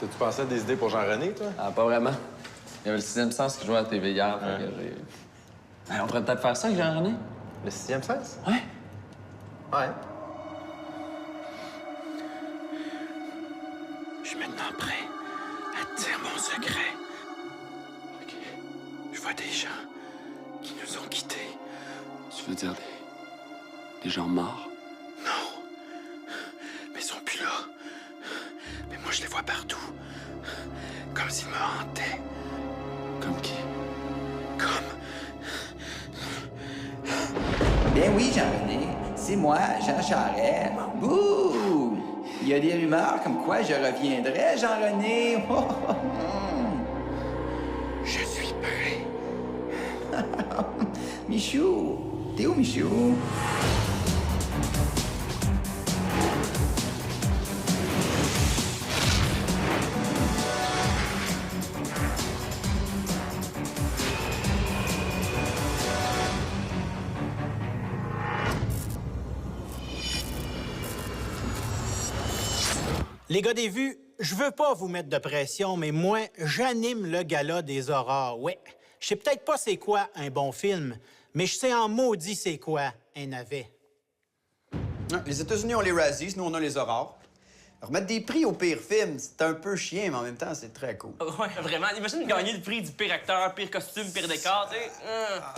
T'as-tu pensé à des idées pour Jean-René, toi? Ah, pas vraiment. Il y avait le sixième sens qui jouait à la TV hier, fait que j'ai... On pourrait peut-être faire ça avec Jean-René? Le sixième sens? Ouais. Ouais. Je suis maintenant prêt à dire mon secret. OK. Je vois des gens qui nous ont quittés. Tu veux dire des gens morts? Non. Mais ils sont plus là. Mais moi, je les vois partout. Comme s'ils me hantaient. Comme qui? Comme... Ben oui, Jean-René, c'est moi, Jean Charest. Bouh! Il y a des rumeurs comme quoi je reviendrai, Jean-René. Oh, oh, oh. Je suis prêt. Michou, t'es où, Michou? Les gars des vues, je veux pas vous mettre de pression, mais moi, j'anime le gala des aurores. Ouais, je sais peut-être pas c'est quoi un bon film, mais je sais en maudit c'est quoi un navet. Les États-Unis ont les Razzies, nous, on a les Aurores. Remettre des prix au pire film, c'est un peu chiant, mais en même temps, c'est très cool. Ouais, vraiment. Imagine gagner le prix du pire acteur, pire costume, pire décor, tu sais.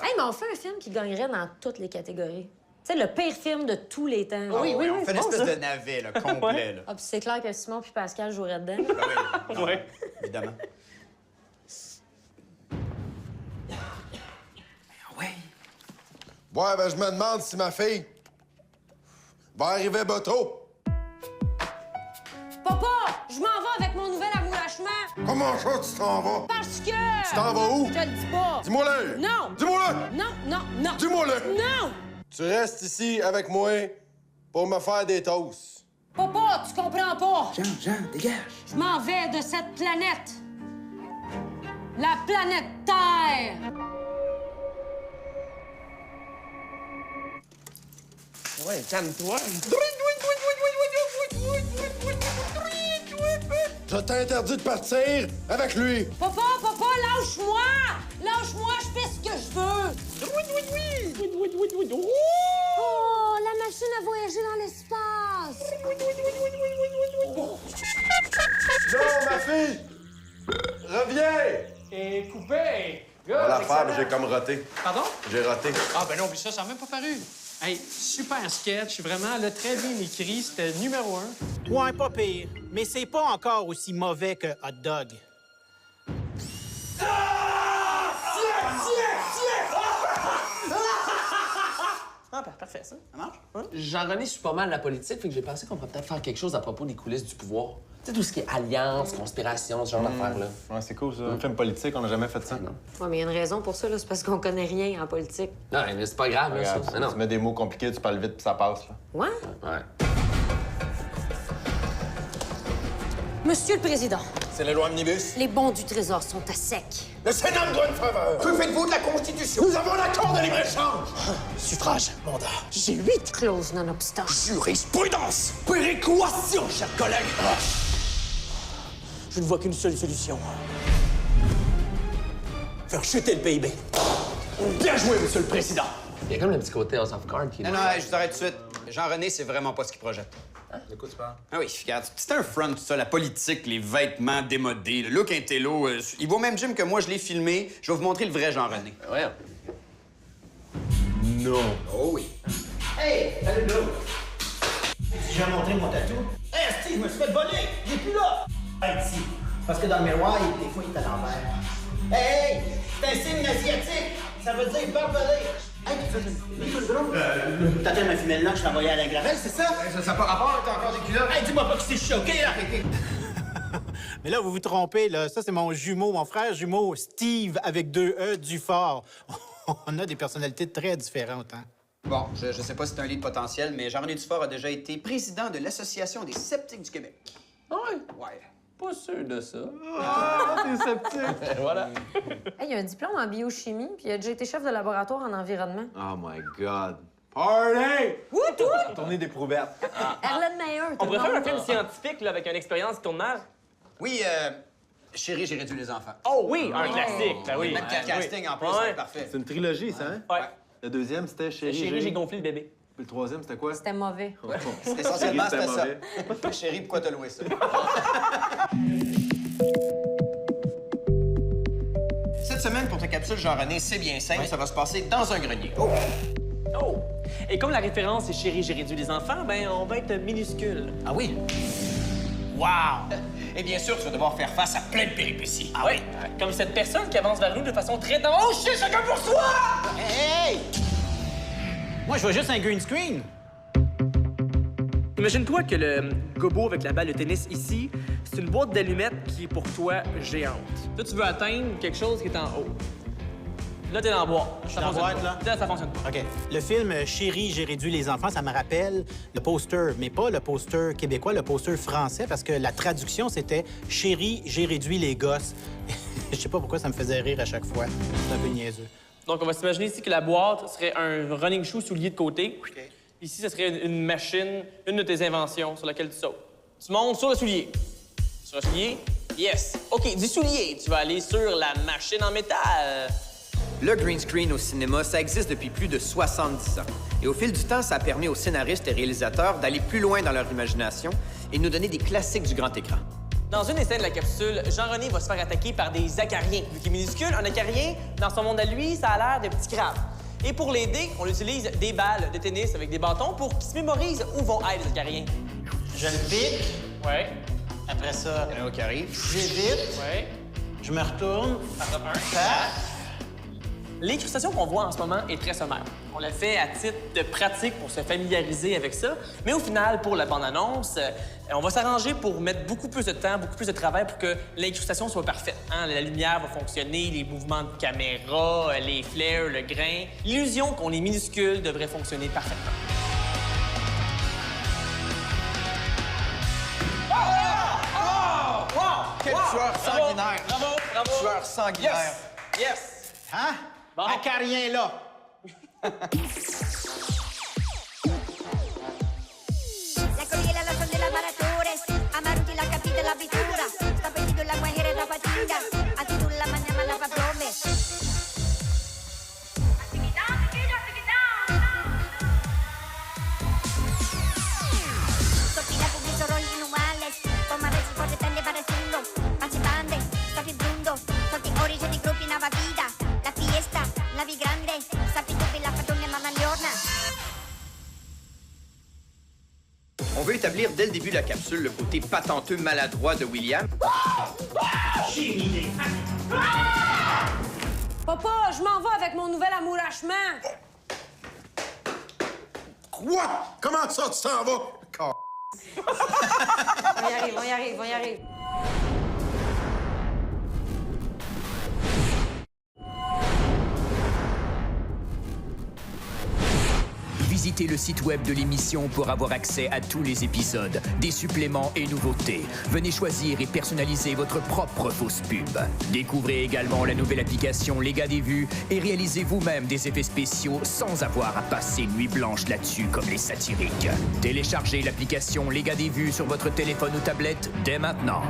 Hey, mais on fait un film qui gagnerait dans toutes les catégories. Tu sais, le pire film de tous les temps. Oui, oui, on fait une espèce de navet, là, complet, là. Ah, puis c'est clair que Simon puis Pascal joueraient dedans. Ben oui, non, Ouais. évidemment. Ouais, ben je me demande si ma fille va arriver bientôt. Papa, je m'en vais avec mon nouvel amourachement. Comment ça, tu t'en vas? Parce que... Tu t'en vas où? Je te le dis pas. Dis-moi-le! Non. Dis-moi-le! Non, non, non. Dis-moi-le! Non. Tu restes ici avec moi pour me faire des toasts. Papa, tu comprends pas. Jean, dégage. Je m'en vais de cette planète. La planète Terre. Ouais, calme-toi. Je t'interdis de partir avec lui. Papa, lâche-moi. Lâche-moi, je fais ce que je veux. Oh, la machine a voyagé dans l'espace. Non, ma fille! Reviens! Et coupé. On va la faire, mais j'ai comme roté. Pardon? J'ai roté. Ah, ben non, puis ça n'a même pas paru. Hey, super sketch, vraiment, là, très bien écrit. C'était numéro 1. Ouais, pas pire, mais c'est pas encore aussi mauvais que Hot Dog. Ah, ben, parfait, ça. Ça marche? Jean-René suit pas mal la politique, fait que j'ai pensé qu'on pourrait peut-être faire quelque chose à propos des coulisses du pouvoir. Tu sais, tout ce qui est alliance, conspiration, ce genre d'affaires-là. Ouais, c'est cool, ça. Un film politique, on n'a jamais fait ça. Non. Ouais, mais il y a une raison pour ça, là. C'est parce qu'on connaît rien en politique. Non, mais c'est pas grave, là, ça. Regarde, Mais non. tu mets des mots compliqués, tu parles vite, puis ça passe, là. Ouais? Ouais. Monsieur le Président, C'est la loi Omnibus. les bons du Trésor sont à sec. Le Sénat me doit une faveur. Que faites-vous de la Constitution? Nous avons l'accord de libre-échange. Suffrage, mandat. J'ai 8. Clause non-obstant. Jurisprudence. Péréquation, chers collègues. Je ne vois qu'une seule solution. Faire chuter le PIB. Bien joué, Monsieur le Président. Il y a comme le petit côté House of Cards qui... Non, non, je vous arrête tout de suite. Jean-René, c'est vraiment pas ce qu'il projette. De quoi tu parles? Ah oui, regarde, c'est un front, tout ça, la politique, les vêtements démodés, le look intello. Il va au même gym que moi, je l'ai filmé. Je vais vous montrer le vrai Jean-René. Ouais. Non. Oh oui. Hey, salut, là. J'ai montré mon tatou. Hey, Steve, je me suis fait voler. Il est plus là. Hey, ici. Parce que dans le miroir, des fois, il est à l'envers. Hey, c'est un signe asiatique. Ça veut dire barbelé. Hey, tu fais une t'as ma femelle là, je t'ai envoyé à la gravelle, c'est ça? Ça n'a pas rapport, t'as encore des culottes. Hey, dis-moi pas que c'est choqué, là! Mais là, vous vous trompez, là. Ça, c'est mon jumeau, mon frère jumeau, Steve, avec 2 E, Dufort. On a des personnalités très différentes, hein? Bon, je sais pas si c'est un lead potentiel, mais Jean-René Dufort a déjà été président de l'Association des sceptiques du Québec. Ah ouais? Ouais. Pas sûr de ça. Ah, t'es sceptique. Voilà. Hey, il a un diplôme en biochimie, puis il a déjà été chef de laboratoire en environnement. Oh my God. Party! Où, toi? Tournée d'éprouvette. Erlen Meyer, On pourrait faire un film scientifique, là, avec une expérience qui tourne mal. Oui, Chérie, j'ai réduit les enfants. Oh oui, un classique. Ben oui. Même casting en plus, Ouais. c'est parfait. C'est une trilogie, ça, hein? Ouais. Le deuxième, c'était Chérie. Chérie, j'ai gonflé le bébé. Puis le troisième, c'était quoi? C'était mauvais. Essentiellement, c'était ça. mauvais. Chérie, pourquoi t'as loué ça? Cette semaine, pour ta capsule Jean-René, c'est bien simple. Ça va se passer dans un grenier. Oh! Oh! Et comme la référence est Chérie, j'ai réduit les enfants, ben on va être minuscule. Ah oui? Wow! Et bien sûr, tu vas devoir faire face à plein de péripéties. Ah oui? Comme cette personne qui avance vers nous de façon très... Oh shit, chacun pour soi! Hey! Moi, je vois juste un green screen. Imagine-toi que le gobo avec la balle de tennis ici, c'est une boîte d'allumettes qui est pour toi géante. Là, tu veux atteindre quelque chose qui est en haut. Là, t'es dans la boîte. Je suis dans la boîte, là? Là, ça fonctionne pas. OK. Le film Chérie, j'ai réduit les enfants, ça me rappelle le poster, mais pas le poster québécois, le poster français, parce que la traduction, c'était Chérie, j'ai réduit les gosses. Je sais pas pourquoi ça me faisait rire à chaque fois. C'est un peu niaiseux. Donc, on va s'imaginer ici que la boîte serait un running shoe soulier de côté. OK. Ici, ce serait une machine, une de tes inventions sur laquelle tu sautes. Tu montes sur le soulier. Sur le soulier, yes. OK, du soulier, tu vas aller sur la machine en métal. Le green screen au cinéma, ça existe depuis plus de 70 ans. Et au fil du temps, ça a permis aux scénaristes et réalisateurs d'aller plus loin dans leur imagination et de nous donner des classiques du grand écran. Dans une des scènes de la capsule, Jean-René va se faire attaquer par des acariens. Vu qu'il est minuscule, un acarien, dans son monde à lui, ça a l'air de petits crabes. Et pour l'aider, on utilise des balles de tennis avec des bâtons pour qu'il se mémorise où vont être les acariens. Je le pique. Ouais. Après ça, Il y en a un qui arrive. j'évite. Ouais. Je me retourne. Attrape un. Paf. L'incrustation qu'on voit en ce moment est très sommaire. On l'a fait à titre de pratique pour se familiariser avec ça, mais au final, pour la bande-annonce, on va s'arranger pour mettre beaucoup plus de temps, beaucoup plus de travail pour que l'incrustation soit parfaite. Hein? La lumière va fonctionner, les mouvements de caméra, les flares, le grain. L'illusion qu'on est minuscule devrait fonctionner parfaitement. Quel tueur sanguinaire! Bravo, bravo! Tueur sanguinaire! Yes! Hein? Bon. Acarien, là. La corriera la son de las baratures, amaruti la capi de la abitura, sta pedido la mujer da fatica, a ti tú la mañana la patrome. Sopila con mis oros inhumanes, toma veces por detrás pareciendo, participante, sta vibrando, solti origine di gruppi nava vida, la fiesta, la vi grande, sapi tu la patrone mamma liorna. On veut établir dès le début de la capsule le côté patenteux maladroit de William. J'ai une idée. Papa, je m'en vais avec mon nouvel amourachement. Quoi? Comment ça, tu t'en vas? On y arrive, on y arrive, on y arrive. Visitez le site web de l'émission pour avoir accès à tous les épisodes, des suppléments et nouveautés. Venez choisir et personnaliser votre propre fausse pub. Découvrez également la nouvelle application Les Gars des Vues et réalisez vous-même des effets spéciaux sans avoir à passer nuit blanche là-dessus comme les satiriques. Téléchargez l'application Les Gars des Vues sur votre téléphone ou tablette dès maintenant.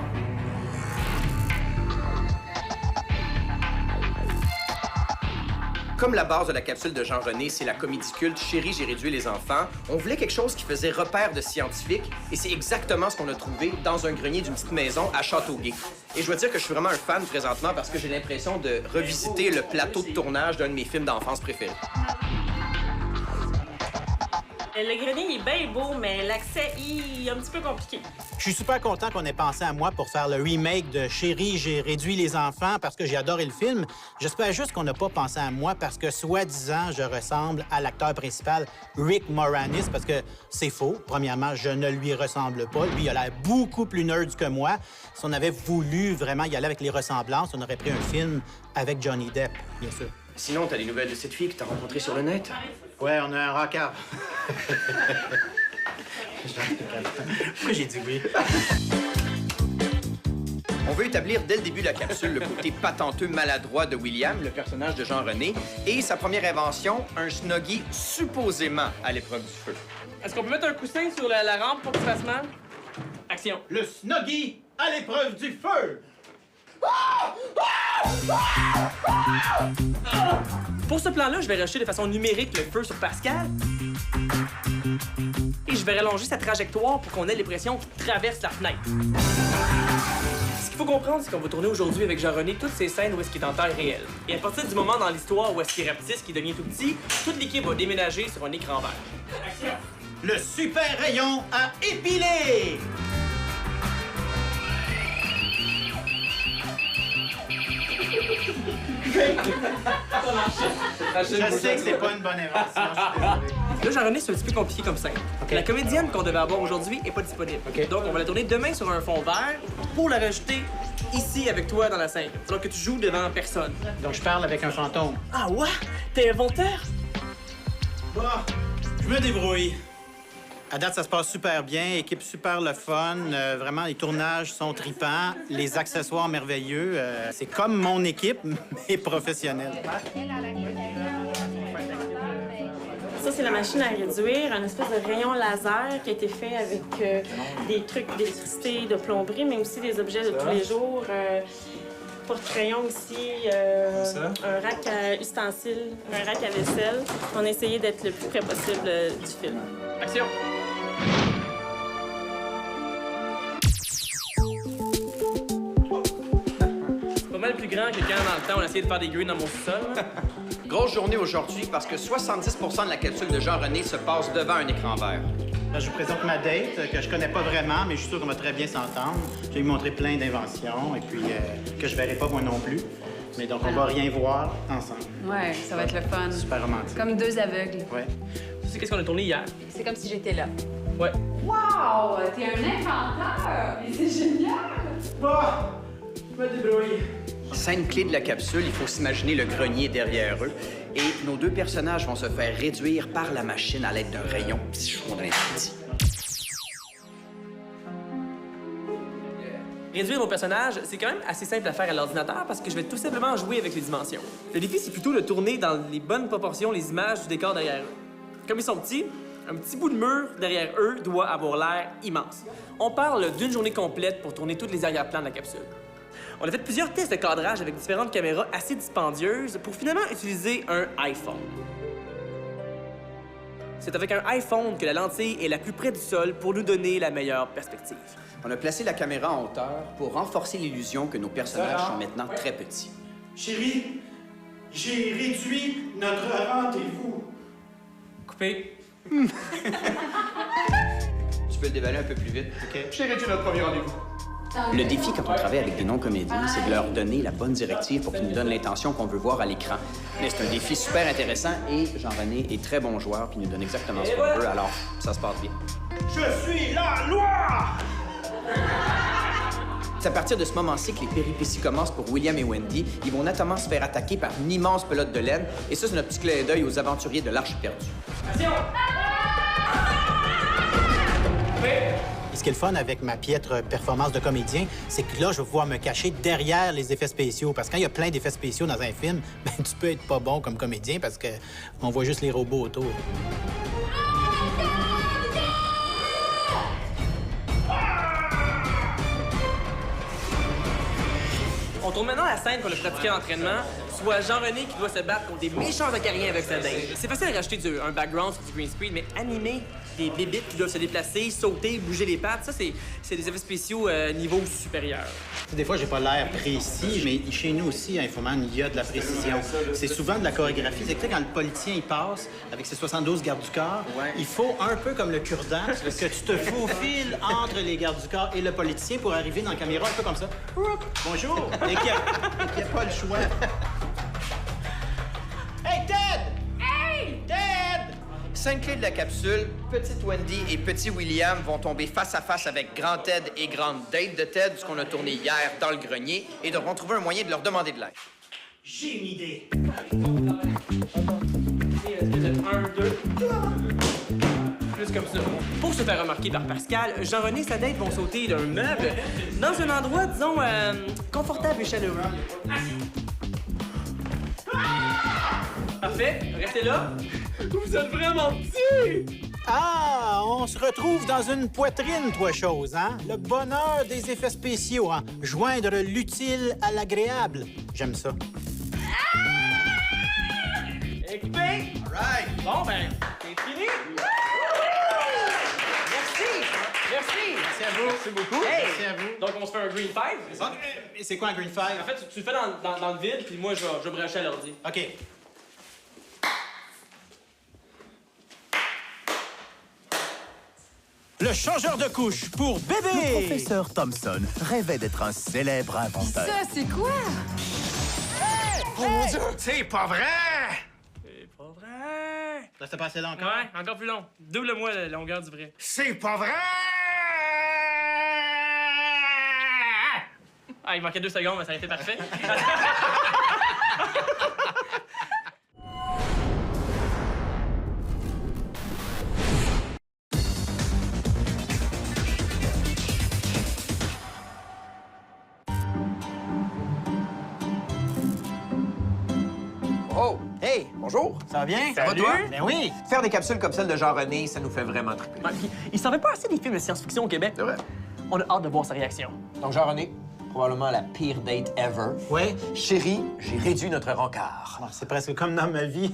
Comme la base de la capsule de Jean-René, c'est la comédie culte Chérie, j'ai réduit les enfants, on voulait quelque chose qui faisait repère de scientifique et c'est exactement ce qu'on a trouvé dans un grenier d'une petite maison à Châteauguay. Et je dois dire que je suis vraiment un fan présentement parce que j'ai l'impression de revisiter le plateau de tournage d'un de mes films d'enfance préférés. Le grenier est bien beau, mais l'accès est un petit peu compliqué. Je suis super content qu'on ait pensé à moi pour faire le remake de Chérie, j'ai réduit les enfants parce que j'ai adoré le film. J'espère juste qu'on n'a pas pensé à moi parce que, soi-disant, je ressemble à l'acteur principal, Rick Moranis, parce que c'est faux. Premièrement, je ne lui ressemble pas. Lui, il a l'air beaucoup plus nerd que moi. Si on avait voulu vraiment y aller avec les ressemblances, on aurait pris un film avec Johnny Depp, bien sûr. Sinon, t'as des nouvelles de cette fille que t'as rencontrée sur le net? Ouais, on a un rockard. Pourquoi j'ai dit oui? On veut établir dès le début de la capsule le côté patenteux maladroit de William, le personnage de Jean-René, et sa première invention, un snuggie supposément à l'épreuve du feu. Est-ce qu'on peut mettre un coussin sur la rampe pour qu'il se fasse mal? Action. Le snuggie à l'épreuve du feu! Pour ce plan-là, je vais rejeter de façon numérique le feu sur Pascal. Et je vais rallonger sa trajectoire pour qu'on ait l'impression qu'il traverse la fenêtre. Ce qu'il faut comprendre, c'est qu'on va tourner aujourd'hui avec Jean-René toutes ces scènes où est-ce qu'il est en taille réelle. Et à partir du moment dans l'histoire où est-ce qu'il rapetisse, qu'il devient tout petit, toute l'équipe va déménager sur un écran vert. Action! Le super rayon à épiler! Je sais que c'est pas une bonne erreur, sinon je suis désolé. Là, Jean-René, c'est un petit peu compliqué comme scène. La comédienne qu'on devait avoir aujourd'hui est pas disponible. Donc, on va la tourner demain sur un fond vert pour la rajouter ici avec toi dans la scène. Alors que tu joues devant personne. Donc, je parle avec un fantôme. Ah ouais? T'es inventeur? Bah, je me débrouille. À date, ça se passe super bien. Équipe super le fun. Vraiment, les tournages sont tripants. Les accessoires merveilleux. C'est comme mon équipe, mais professionnelle. Ça, c'est la machine à réduire, un espèce de rayon laser qui a été fait avec des trucs d'électricité, de plomberie, mais aussi des objets de tous les jours. Porte-crayon aussi, un rack à ustensiles, un rack à vaisselle. On a essayé d'être le plus près possible du film. Action! C'est pas mal plus grand que quand dans le temps on a essayé de faire des greens dans mon sous-sol. Grosse journée aujourd'hui parce que 70% de la capsule de Jean-René se passe devant un écran vert. Je vous présente ma date, que je connais pas vraiment, mais je suis sûr qu'on va très bien s'entendre. Je vais lui montrer plein d'inventions, et puis que je verrai pas moi non plus. Mais donc, on va rien voir ensemble. Ouais, ça va être le fun. Super romantique. Comme deux aveugles. Ouais. Tu sais qu'est-ce qu'on a tourné hier? C'est comme si j'étais là. Ouais. Wow! T'es un inventeur! Mais c'est génial! Bah! Je me débrouille. Scène clé de la capsule, il faut s'imaginer le grenier derrière eux. Et nos deux personnages vont se faire réduire par la machine à l'aide d'un rayon. On a l'infini. Réduire nos personnages, c'est quand même assez simple à faire à l'ordinateur parce que je vais tout simplement jouer avec les dimensions. Le défi, c'est plutôt de tourner dans les bonnes proportions les images du décor derrière eux. Comme ils sont petits, un petit bout de mur derrière eux doit avoir l'air immense. On parle d'une journée complète pour tourner tous les arrière-plans de la capsule. On a fait plusieurs tests de cadrage avec différentes caméras assez dispendieuses pour finalement utiliser un iPhone. C'est avec un iPhone que la lentille est la plus près du sol pour nous donner la meilleure perspective. On a placé la caméra en hauteur pour renforcer l'illusion que nos personnages sont maintenant très petits. Chérie, j'ai réduit notre rendez-vous. Coupé. Tu peux le déballer un peu plus vite. OK. J'ai réduit notre premier rendez-vous. Le défi quand on travaille avec des non-comédiens, c'est de leur donner la bonne directive pour qu'ils nous donnent l'intention qu'on veut voir à l'écran. Mais c'est un défi super intéressant et Jean-René est très bon joueur puis il nous donne exactement ce qu'on veut, alors ça se passe bien. Je suis la loi! C'est à partir de ce moment-ci que les péripéties commencent pour William et Wendy. Ils vont notamment se faire attaquer par une immense pelote de laine. Et ça, c'est notre petit clin d'œil aux aventuriers de l'Arche perdue. Et ce qui est le fun avec ma piètre performance de comédien, c'est que là, je vais pouvoir me cacher derrière les effets spéciaux. Parce que quand il y a plein d'effets spéciaux dans un film, ben, tu peux être pas bon comme comédien parce qu'on voit juste les robots autour. On tourne maintenant la scène qu'on a pratiquée en entraînement, soit Jean-René qui doit se battre contre des méchants acariens avec sa dinde. C'est facile à rajouter un background sur du green screen, mais animer des bébites qui doivent se déplacer, sauter, bouger les pattes, ça, c'est des effets spéciaux niveau supérieur. Des fois, j'ai pas l'air précis, mais chez nous aussi, à Infoman, il y a de la précision. C'est souvent de la chorégraphie. C'est que quand le politicien il passe avec ses 72 gardes du corps, il faut un peu comme le cure-dent que tu te faufiles entre les gardes du corps et le politicien pour arriver dans la caméra un peu comme ça. Bonjour! Et qu'il n'y a pas le choix. Hey, Ted! Hey! Ted! Scène clé de la capsule, petite Wendy et petit William vont tomber face à face avec grand Ted et grande Date de Ted, ce qu'on a tourné hier dans le grenier, et devront trouver un moyen de leur demander de l'aide. J'ai une idée. 1, 2. Plus comme ça. Pour se faire remarquer par Pascal, Jean-René et sa date vont sauter d'un meuble dans un endroit, disons, confortable et chaleureux. Parfait, restez là. Vous êtes vraiment petits! Ah, on se retrouve dans une poitrine, toi, chose, hein? Le bonheur des effets spéciaux, hein? Joindre l'utile à l'agréable. J'aime ça. Équipé! All right! Bon, ben, c'est fini! Merci! Merci! Merci à vous. Merci beaucoup. Hey! Merci à vous. Donc, on se fait un green five. C'est ça? C'est quoi un green five? En fait, tu le fais dans le vide, puis moi, je vais brancher à l'ordi. OK. Le changeur de couche pour bébé! Le professeur Thompson rêvait d'être un célèbre inventeur. Ça, c'est quoi? Oh mon Dieu! C'est pas vrai! C'est pas vrai! Reste pas assez long encore? Ouais, encore plus long. Double-moi la longueur du vrai. C'est pas vrai! Ah, il manquait 2 secondes, mais ça a été parfait. Oh! Hey! Bonjour! Ça va bien? Ça va, toi? Ben oui! Faire des capsules comme celle de Jean-René, ça nous fait vraiment triper. Ouais, puis il s'en fait pas assez des films de science-fiction au Québec. C'est vrai. On a hâte de voir sa réaction. Donc, Jean-René, probablement la pire date ever. Ouais. Chérie, j'ai réduit notre rencard. Oh, c'est presque comme dans ma vie.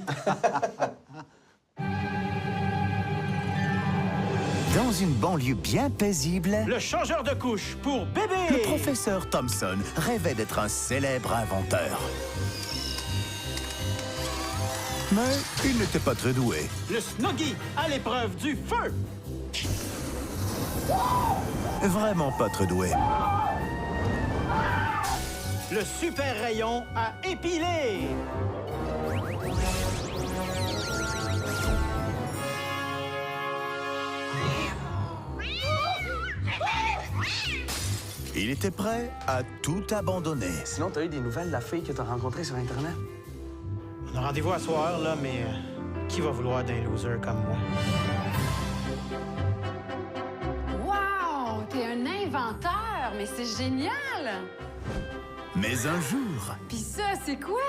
Dans une banlieue bien paisible, Le changeur de couche pour bébé! le professeur Thompson rêvait d'être un célèbre inventeur. Mais il n'était pas très doué. Le Snuggie à l'épreuve du feu! Vraiment pas très doué. Le super rayon à épiler! Il était prêt à tout abandonner. Sinon, t'as eu des nouvelles de la fille que t'as rencontrée sur Internet? On a rendez-vous à soir, là, mais qui va vouloir d'un loser comme moi? Wow! T'es un inventeur, mais c'est génial! Mais un jour, Pis ça, c'est quoi?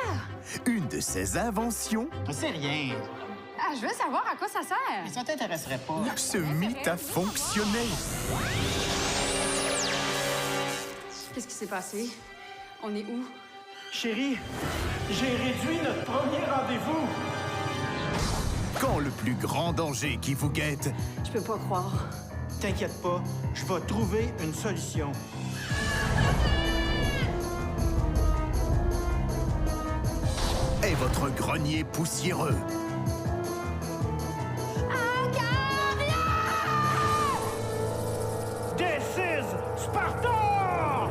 une de ses inventions C'est rien. Ah, je veux savoir à quoi ça sert. Mais ça t'intéresserait pas. se mit à fonctionner. Qu'est-ce qui s'est passé? On est où? Chérie, j'ai réduit notre premier rendez-vous. Quand le plus grand danger qui vous guette Je peux pas croire. T'inquiète pas, je vais trouver une solution. est votre grenier poussiéreux. This is Sparta!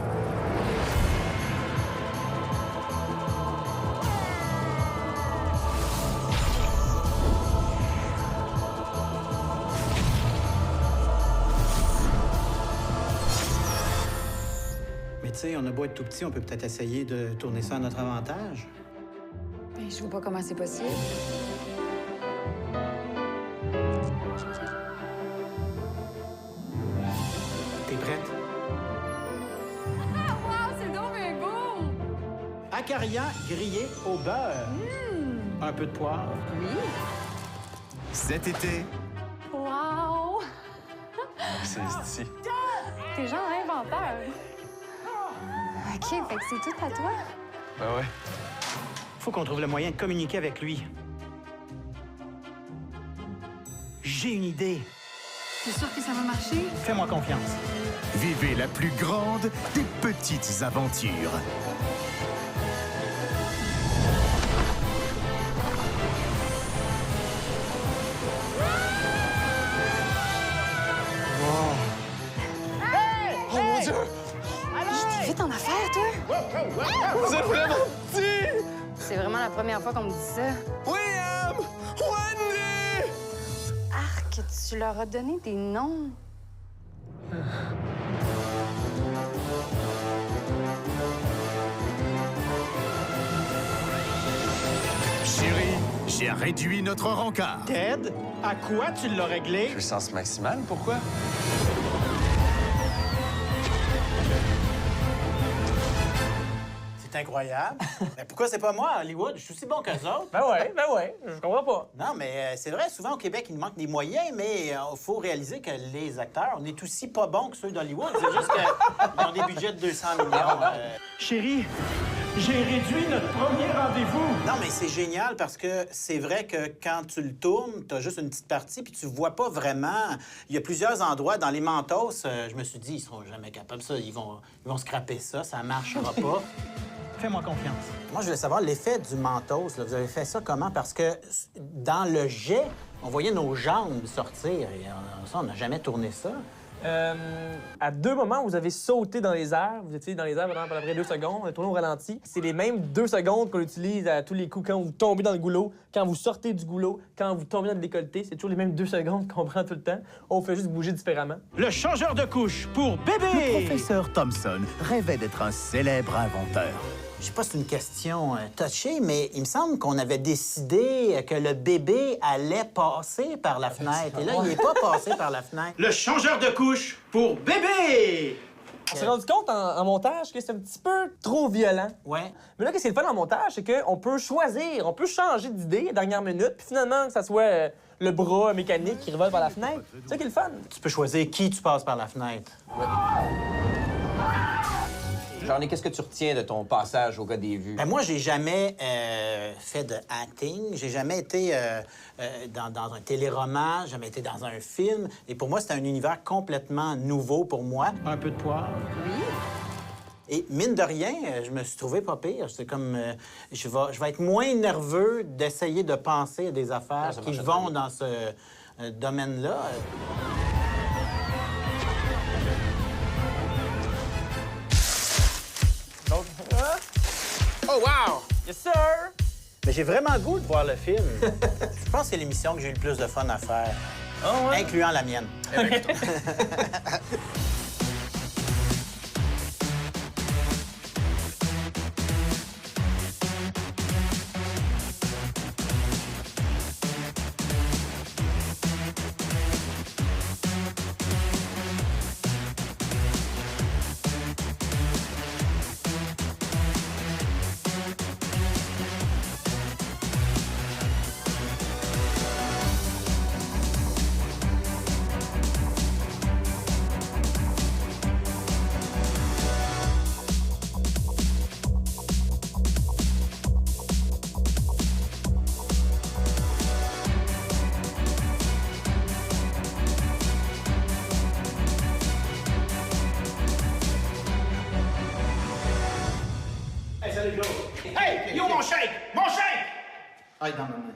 Mais tu sais, on a beau être tout petit, on peut peut-être essayer de tourner ça à notre avantage. Ben, je vois pas comment c'est possible. T'es prête? Ah, wow, c'est donc bien beau! Acaria grillé au beurre. Un peu de poivre. Oui. Cet été, Wow! C'est ici. T'es genre inventeur. OK, fait que c'est tout à toi. Ben ouais. Faut qu'on trouve le moyen de communiquer avec lui. J'ai une idée. T'es sûr que ça va marcher? Fais-moi confiance. vivez la plus grande des petites aventures. Oh mon Dieu! T'es vite en affaires, toi? Vous êtes vraiment petit! C'est vraiment la première fois qu'on me dit ça. William! Wendy! Arc, tu leur as donné des noms. Chérie, j'ai réduit notre rencard. Ted, à quoi tu l'as réglé? Puissance maximale, pourquoi? C'est C'est incroyable. Mais pourquoi c'est pas moi, à Hollywood? Je suis aussi bon qu'eux autres. Ben ouais, je comprends pas. Non, mais c'est vrai, souvent au Québec, il nous manque des moyens, mais il faut réaliser que les acteurs, on est aussi pas bons que ceux d'Hollywood. C'est juste qu'ils ont des budgets de 200 millions. Chérie, j'ai réduit notre premier rendez-vous. Non, mais c'est génial parce que c'est vrai que quand tu le tournes, t'as juste une petite partie puis tu vois pas vraiment. Il y a plusieurs endroits dans les Mentos. Je me suis dit, ils seront jamais capables. Ça, ils vont scraper ça. Ça marchera pas. Fais-moi confiance. Moi, je voulais savoir l'effet du Mentos. Là. Vous avez fait ça comment? Parce que dans le jet, on voyait nos jambes sortir. Et ça, on n'a jamais tourné ça. À 2 moments où vous avez sauté dans les airs, vous étiez dans les airs pendant à peu près 2 secondes, on a tourné au ralenti. C'est les mêmes 2 secondes qu'on utilise à tous les coups quand vous tombez dans le goulot, quand vous sortez du goulot, quand vous tombez dans le décolleté. C'est toujours les mêmes 2 secondes qu'on prend tout le temps. On fait juste bouger différemment. Le changeur de couche pour bébé! Le professeur Thompson rêvait d'être un célèbre inventeur. Je sais pas si c'est une question touchée, mais il me semble qu'on avait décidé que le bébé allait passer par la fenêtre. Et là, il n'est pas passé par la fenêtre. Le changeur de couche pour bébé! On s'est rendu compte en montage que c'est un petit peu trop violent. Ouais. Mais là, qu'est-ce qui est le fun en montage, c'est qu'on peut choisir, on peut changer d'idée à la dernière minute, puis finalement, que ça soit le bras mécanique qui revole par la fenêtre. C'est ça qui est le fun. Tu peux choisir qui tu passes par la fenêtre. Ouais. Jean-René, qu'est-ce que tu retiens de ton passage au gars des vues? Ben moi, j'ai jamais fait de acting. J'ai jamais été dans un téléroman, jamais été dans un film. Et pour moi, c'était un univers complètement nouveau pour moi. Un peu de poivre. Oui. Et mine de rien, je me suis trouvé pas pire. C'est comme... je vais être moins nerveux d'essayer de penser à des affaires qui vont dans ce domaine-là. Oh, wow! Yes, sir! Mais j'ai vraiment le goût de voir le film. Je pense que c'est l'émission que j'ai eu le plus de fun à faire. Oh, ouais? Incluant la mienne. Hey, yo, mon chèque! Mon chèque! Ah, dans ma main.